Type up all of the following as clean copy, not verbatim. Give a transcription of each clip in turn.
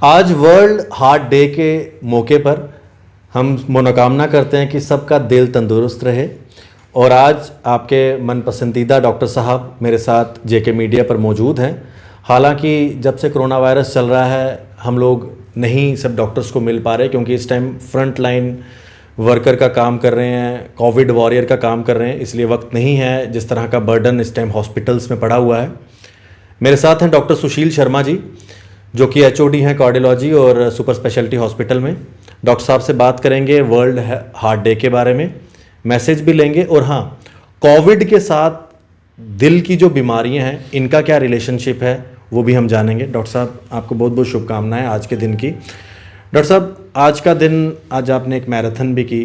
आज world heart day के मौके पर हम मनोकामना करते हैं कि सबका दिल तंदुरुस्त रहे। और आज आपके मन पसंदीदा डॉक्टर साहब मेरे साथ जेके मीडिया पर मौजूद हैं। हालांकि जब से कोरोना वायरस चल रहा है हम लोग नहीं सब डॉक्टर्स को मिल पा रहे, क्योंकि इस टाइम फ्रंट लाइन वर्कर का काम कर रहे हैं, कोविड वॉरियर का काम कर रहे हैं, इसलिए वक्त नहीं है। जिस तरह का बर्डन इस टाइम हॉस्पिटल्स में पड़ा हुआ है। मेरे साथ हैं डॉक्टर सुशील शर्मा जी, जो कि एचओडी हैं कार्डियोलॉजी और सुपर स्पेशलिटी हॉस्पिटल में। डॉक्टर साहब से बात करेंगे वर्ल्ड हार्ट डे के बारे में, मैसेज भी लेंगे, और हाँ, कोविड के साथ दिल की जो बीमारियां हैं इनका क्या रिलेशनशिप है वो भी हम जानेंगे। डॉक्टर साहब आपको बहुत बहुत शुभकामनाएं आज के दिन की। डॉक्टर साहब, आज का दिन, आज आपने एक मैराथन भी की।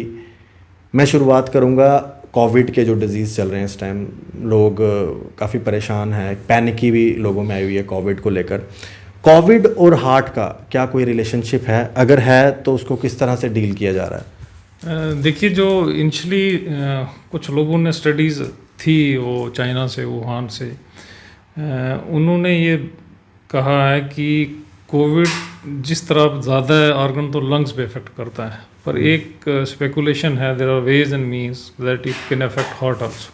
मैं शुरुआत करूंगा कोविड के जो डिज़ीज़ चल रहे हैं इस टाइम, लोग काफ़ी परेशान हैं, पैनिकी भी लोगों में आई हुई है कोविड को लेकर। कोविड और हार्ट का क्या कोई रिलेशनशिप है? अगर है तो उसको किस तरह से डील किया जा रहा है? देखिए, जो इनिशली कुछ लोगों ने स्टडीज़ थी वो चाइना से, वुहान से, उन्होंने ये कहा है कि कोविड जिस तरह ज़्यादा ऑर्गन तो लंग्स पे इफेक्ट करता है, पर एक स्पेकुलेशन है, there are ways and means that it can affect heart also.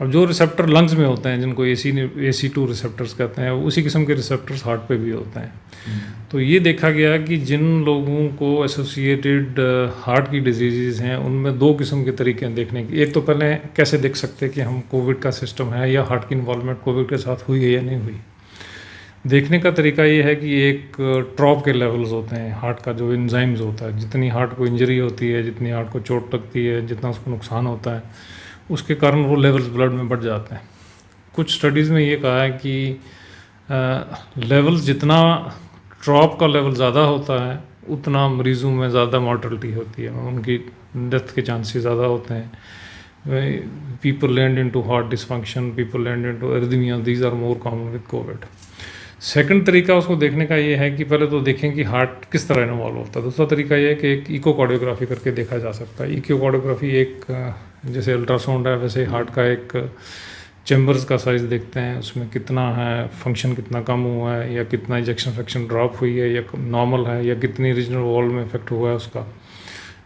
अब जो रिसेप्टर लंग्स में होते हैं, जिनको AC2 रिसेप्टर्स कहते हैं, उसी किस्म के रिसेप्टर्स हार्ट पे भी होते हैं। तो ये देखा गया कि जिन लोगों को एसोसिएटेड हार्ट की डिजीज़ हैं उनमें दो किस्म के तरीके हैं देखने की। एक तो पहले कैसे देख सकते हैं कि हम कोविड का सिस्टम है या हार्ट की इन्वॉल्वमेंट कोविड के साथ हुई है या नहीं हुई। देखने का तरीका ये है कि एक ट्रॉप के लेवल्स होते हैं हार्ट का, जो एंजाइम्स होता है, जितनी हार्ट को इंजरी होती है, जितनी हार्ट को चोट लगती है, जितना उसको नुकसान होता है, उसके कारण वो लेवल्स ब्लड में बढ़ जाते हैं। कुछ स्टडीज़ में ये कहा है कि लेवल्स, जितना ट्रॉप का लेवल ज़्यादा होता है उतना मरीज़ों में ज़्यादा मॉर्टलिटी होती है, उनकी डेथ के चांसेस ज़्यादा होते हैं। People land into heart dysfunction, people land into arrhythmia, these are more common with COVID. Second तरीका उसको देखने का ये है कि पहले तो देखें कि हार्ट किस तरह इन्वॉल्व होता है। दूसरा तरीका ये है कि एक इकोकार्डियोग्राफी करके देखा जा सकता है। इकोकार्डियोग्राफी एक जैसे अल्ट्रासाउंड है, वैसे हार्ट का एक चैम्बर्स का साइज़ देखते हैं, उसमें कितना है, फंक्शन कितना कम हुआ है, या कितना इजेक्शन फ्रैक्शन ड्रॉप हुई है या नॉर्मल है, या कितनी रीजनल वॉल में इफेक्ट हुआ है उसका।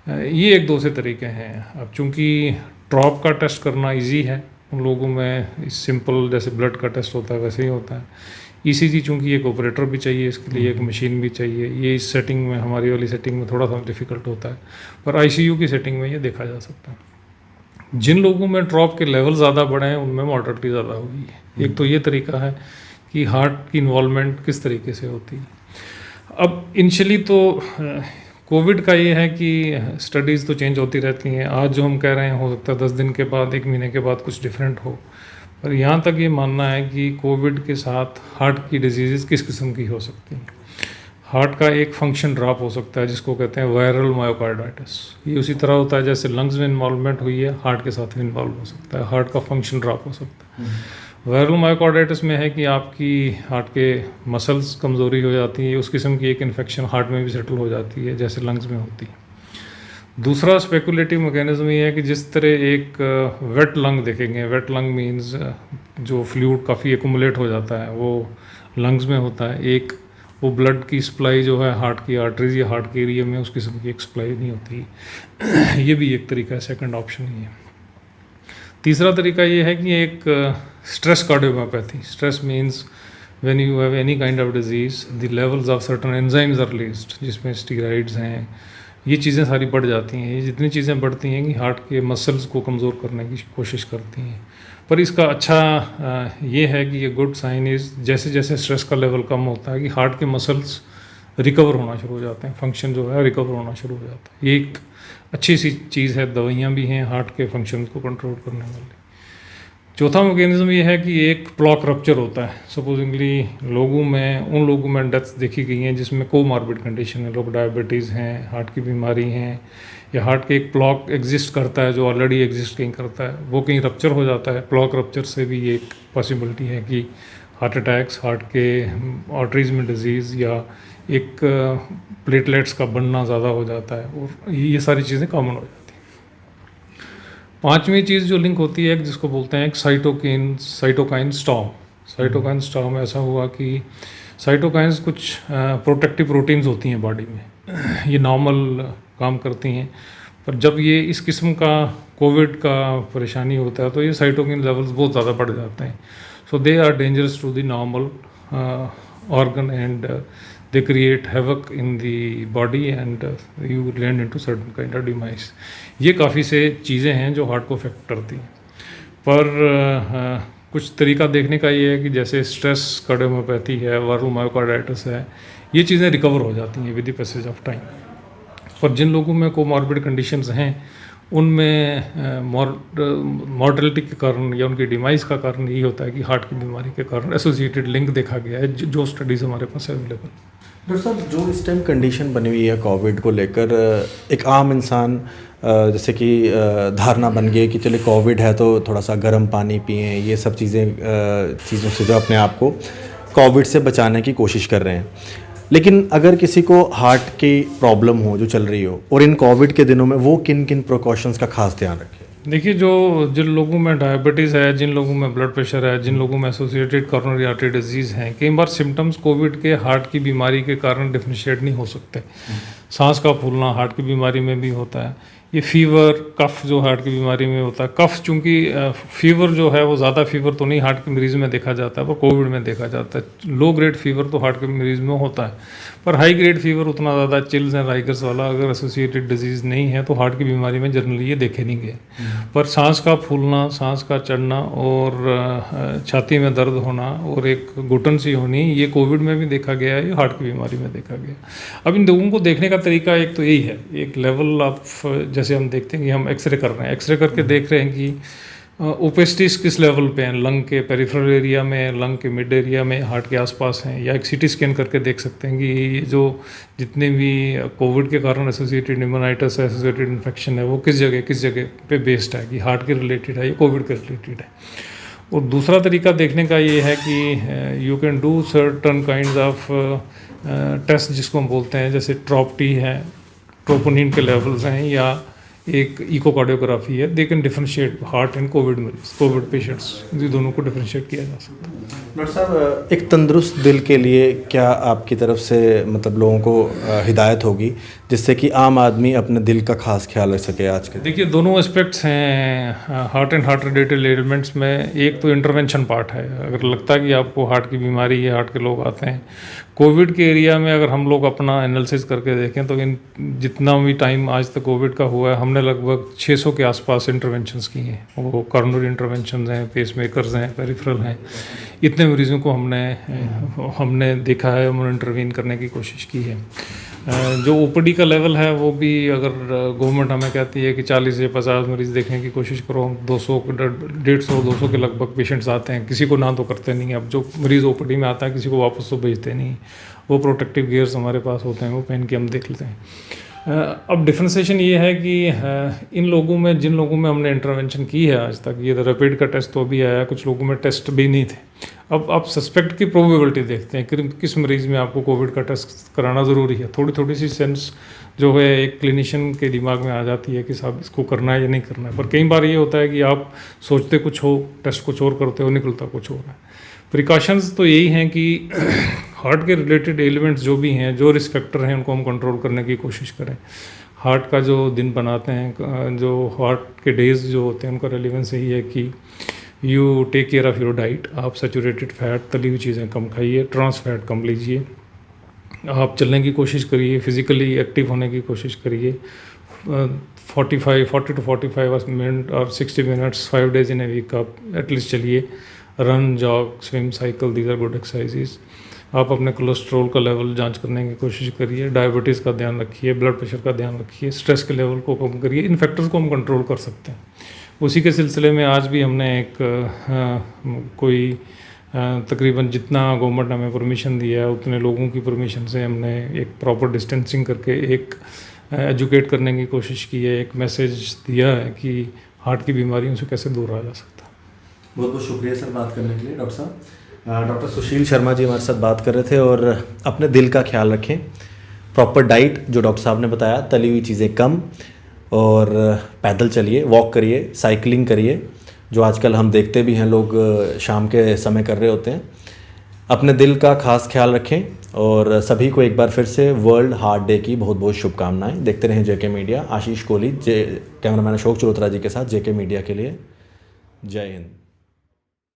ये एक दो से तरीके हैं। अब चूँकि ट्रॉप का टेस्ट करना ईजी है उन लोगों में, सिंपल जैसे ब्लड का टेस्ट होता है वैसे ही होता है। ECG चूँकि एक ऑपरेटर भी चाहिए, इसके लिए एक मशीन भी चाहिए। ये इस सेटिंग में, हमारी वाली सेटिंग में थोड़ा सा डिफ़िकल्ट होता है, पर ICU की सेटिंग में ये देखा जा सकता है। जिन लोगों में ट्रॉप के लेवल ज़्यादा बढ़े हैं उनमें मॉर्टलिटी ज़्यादा हुई है। एक तो ये तरीका है कि हार्ट की इन्वॉल्वमेंट किस तरीके से होती है। अब इनिशियली तो कोविड का ये है कि स्टडीज़ तो चेंज होती रहती हैं। आज जो हम कह रहे हैं हो सकता है 10 दिन के बाद, 1 महीने के बाद कुछ डिफरेंट हो, पर यहाँ तक ये मानना है कि कोविड के साथ हार्ट की डिजीज़ किस किस्म की हो सकती हैं। हार्ट का एक फंक्शन ड्रॉप हो सकता है जिसको कहते हैं वायरल मायोकार्डाइटिस। ये उसी तरह होता है जैसे लंग्स में इन्वॉल्वमेंट हुई है, हार्ट के साथ भी इन्वॉल्व हो सकता है, हार्ट का फंक्शन ड्रॉप हो सकता है। वायरल मायोकार्डाइटिस में है कि आपकी हार्ट के मसल्स कमज़ोरी हो जाती है, उस किस्म की एक इन्फेक्शन हार्ट में भी सेटल हो जाती है जैसे लंग्स में होती है। दूसरा स्पेकुलेटिव मैकेनिज्म ये है कि जिस तरह एक वेट लंग देखेंगे, वेट लंग मीन्स जो फ्लूइड काफ़ी एक्यूमुलेट हो जाता है वो लंग्स में होता है। एक वो ब्लड की सप्लाई जो है हार्ट की आर्टरीज या हार्ट के एरिया में, उस किस्म की एक सप्लाई नहीं होती। ये भी एक तरीका है, सेकंड ऑप्शन ही है। तीसरा तरीका ये है कि एक stress cardiomyopathy. Stress means when you have any kind of disease the levels of certain enzymes are released, जिसमें स्टीरॉइड्स हैं, ये चीज़ें सारी बढ़ जाती हैं। ये जितनी चीज़ें बढ़ती हैं कि हार्ट के मसल्स को कमज़ोर करने की कोशिश करती हैं। पर इसका अच्छा ये है कि ये गुड साइन इज़ जैसे जैसे स्ट्रेस का लेवल कम होता है कि हार्ट के मसल्स रिकवर होना शुरू हो जाते हैं, फंक्शन जो है रिकवर होना शुरू हो जाता है। ये एक अच्छी सी चीज़ है। दवाइयाँ भी हैं हार्ट के फंक्शन को कंट्रोल करने वाली। चौथा मैकेनिज्म ये है कि एक प्लॉक रप्चर होता है। सपोजिंगली उन लोगों में डेथ्स देखी गई हैं जिसमें कोमॉर्बिड कंडीशन है, लोग डायबिटीज़ हैं, हार्ट की बीमारी हैं, या हार्ट के एक ब्लॉक एग्जिस्ट करता है जो ऑलरेडी एग्जिस्ट कहीं करता है, वो कहीं रप्चर हो जाता है। ब्लॉक रप्चर से भी एक पॉसिबिलिटी है कि हार्ट अटैक्स, हार्ट के आर्टरीज में डिजीज़, या एक प्लेटलेट्स का बढ़ना ज़्यादा हो जाता है, और ये सारी चीज़ें कॉमन हो जाती हैं। पांचवी चीज़ जो लिंक होती है जिसको बोलते हैं एक साइटोकाइन स्टॉर्म। साइटोकाइन स्टॉर्म ऐसा हुआ कि साइटोकाइंस कुछ प्रोटेक्टिव प्रोटीन्स होती हैं बॉडी में, ये नॉर्मल काम करती हैं, पर जब ये इस किस्म का कोविड का परेशानी होता है तो ये साइटोकिन लेवल्स बहुत ज़्यादा बढ़ जाते हैं. So they are dangerous to the normal organ and they create havoc in the body and you land into certain kind of demise. ये काफ़ी से चीज़ें हैं जो हार्ट को अफेक्ट करती हैं, पर कुछ तरीका देखने का ये है कि जैसे स्ट्रेस कार्डियोमायोपैथी है, वायरल मायोकार्डाइटिस है, ये चीज़ें रिकवर हो जाती हैं with the passage of time. पर जिन लोगों में कोमॉर्बिड कंडीशंस हैं उनमें मॉर्टेलिटी के कारण या उनकी डिमाइस का कारण यही होता है कि हार्ट की बीमारी के कारण एसोसिएटेड लिंक देखा गया है, जो स्टडीज़ हमारे पास अवेलेबल. डॉक्टर साहब, जो इस टाइम कंडीशन बनी हुई है कोविड को लेकर, एक आम इंसान जैसे कि धारणा बन गई कि चलिए कोविड है तो थोड़ा सा गर्म पानी पिएं, ये सब चीज़ों से जो अपने आप को कोविड से बचाने की कोशिश कर रहे हैं. लेकिन अगर किसी को हार्ट की प्रॉब्लम हो जो चल रही हो और इन कोविड के दिनों में, वो किन किन प्रिकॉशंस का खास ध्यान रखें? देखिए, जिन लोगों में डायबिटीज़ है, जिन लोगों में ब्लड प्रेशर है, जिन लोगों में एसोसिएटेड कोरोनरी आर्टरी डिजीज़ हैं, कई बार सिम्टम्स कोविड के हार्ट की बीमारी के कारण डिफरेंशिएट नहीं हो सकते. सांस का फूलना हार्ट की बीमारी में भी होता है. ये फीवर, कफ जो हार्ट की बीमारी में होता है, कफ चूँकि फीवर जो है वो ज़्यादा फीवर तो नहीं हार्ट के मरीज़ में देखा जाता है, पर कोविड में देखा जाता है. लो ग्रेड फीवर तो हार्ट के मरीज़ में होता है, पर हाई ग्रेड फीवर उतना ज़्यादा चिल्स एंड राइगर्स वाला अगर एसोसिएटेड डिजीज़ नहीं है तो हार्ट की बीमारी में जनरली ये देखे नहीं गए. पर सांस का फूलना, सांस का चढ़ना और छाती में दर्द होना और एक घुटन सी होनी, ये कोविड में भी देखा गया है, ये हार्ट की बीमारी में देखा गया. अब इन लोगों को देखने का तरीका एक तो यही है, एक लेवल ऑफ, जैसे हम देखते हैं कि हम एक्सरे कर रहे हैं, एक्सरे करके देख रहे हैं कि ओपेसिटीज किस लेवल पे हैं, लंग के पेरिफेरल एरिया में, लंग के मिड एरिया में, हार्ट के आसपास हैं, या एक सीटी स्कैन करके देख सकते हैं कि ये जो जितने भी कोविड के कारण एसोसिएटेड न्यूमोनाइटिस है, एसोसिएटेड इन्फेक्शन है, वो किस जगह पे बेस्ड है, कि हार्ट के रिलेटेड है या कोविड के रिलेटेड है. और दूसरा तरीका देखने का ये है कि you can do certain kinds of test जिसको हम बोलते हैं, जैसे ट्रोपटी है, ट्रोपोनिन के लेवल्स हैं, या एक इकोकार्डियोग्राफी है. They can differentiate heart and Covid मरीज, कोविड पेशेंट्स, ये दोनों को डिफरेंशिएट किया जा सकता है. डॉक्टर साहब, एक तंदुरुस्त दिल के लिए क्या आपकी तरफ से मतलब लोगों को हिदायत होगी जिससे कि आम आदमी अपने दिल का खास ख्याल रख सके आज के? देखिए, दोनों एस्पेक्ट्स हैं heart and heart related elements में. एक तो इंटरवेंशन पार्ट है, अगर लगता है कि आपको हार्ट की बीमारी है, हार्ट के लोग आते हैं कोविड के एरिया में, अगर हम लोग अपना एनालिसिस करके देखें तो इन जितना भी टाइम आज तक कोविड का हुआ है, हमने लगभग 600 के आसपास इंटरवेंशंस की हैं. वो कॉर्नरी इंटरवेंशंस हैं, पेस मेकर्स हैं, पेरिफेरल हैं. इतने मरीज़ों को हमने देखा है, हमने इंटरवीन करने की कोशिश की है. जो ओपीडी का लेवल है वो भी, अगर गवर्नमेंट हमें कहती है कि 40 से 50 मरीज़ देखने की कोशिश करो, हम 200, 150, 200 के लगभग पेशेंट्स आते हैं. किसी को ना तो करते नहीं. अब जो मरीज़ ओपीडी में आता है किसी को वापस तो भेजते नहीं. वो प्रोटेक्टिव गियर्स हमारे पास होते हैं, वो पहन के हम देख लेते हैं. अब डिफ्रेंसिएशन ये है कि इन लोगों में, जिन लोगों में हमने इंटरवेंशन की है आज तक, ये रैपिड का टेस्ट तो अभी आया, कुछ लोगों में टेस्ट भी नहीं थे. अब आप सस्पेक्ट की प्रोबेबिलिटी देखते हैं कि किस मरीज़ में आपको कोविड का टेस्ट कराना ज़रूरी है. थोड़ी सी सेंस जो है एक क्लिनिशियन के दिमाग में आ जाती है कि साहब इसको करना है या नहीं करना है. पर कई बार ये होता है कि आप सोचते कुछ हो, टेस्ट कुछ और करते हो, निकलता कुछ और है. प्रिकॉशंस तो यही हैं कि हार्ट के रिलेटेड एलिमेंट्स जो भी हैं, जो रिस्क फैक्टर हैं, उनको हम कंट्रोल करने की कोशिश करें. हार्ट का जो दिन बनाते हैं, जो हार्ट के डेज जो होते हैं, उनका रेलिवेंस यही है कि you take care of your diet. आप सैचुरेटेड फैट, तली हुई चीज़ें कम खाइए, ट्रांस फैट कम लीजिए, आप चलने की कोशिश करिए, फिज़िकली एक्टिव होने की कोशिश करिए. 40 to 45 मिनट और 60 minutes 5 days in a week आप एटलीस्ट चलिए. Run, jog, swim, cycle, these are good exercises. आप अपने कोलेस्ट्रॉल का लेवल जांच करने की कोशिश करिए, डायबिटीज़ का ध्यान रखिए, ब्लड प्रेशर का ध्यान रखिए, स्ट्रेस के लेवल को कम करिए. इन फैक्टर्स को हम कंट्रोल कर सकते हैं. उसी के सिलसिले में आज भी हमने एक तकरीबन जितना गवर्नमेंट ने हमें परमिशन दिया है, उतने लोगों की परमिशन से हमने एक प्रॉपर डिस्टेंसिंग करके एक एजुकेट करने की कोशिश की है, एक मैसेज दिया है कि हार्ट की बीमारियों से कैसे दूर रहा जा सकता है. बहुत बहुत शुक्रिया सर बात करने के लिए. डॉक्टर साहब, डॉक्टर सुशील शर्मा जी हमारे साथ बात कर रहे थे. और अपने दिल का ख्याल रखें, प्रॉपर डाइट जो डॉक्टर साहब ने बताया, तली हुई चीज़ें कम, और पैदल चलिए, वॉक करिए, साइकिलिंग करिए, जो आजकल हम देखते भी हैं लोग शाम के समय कर रहे होते हैं. अपने दिल का खास ख्याल रखें और सभी को एक बार फिर से वर्ल्ड हार्ट डे की बहुत बहुत शुभकामनाएं। देखते रहें जेके मीडिया। आशीष कोहली कैमरामैन अशोक चलोत्रा जी के साथ जेके मीडिया के लिए। जय हिंद।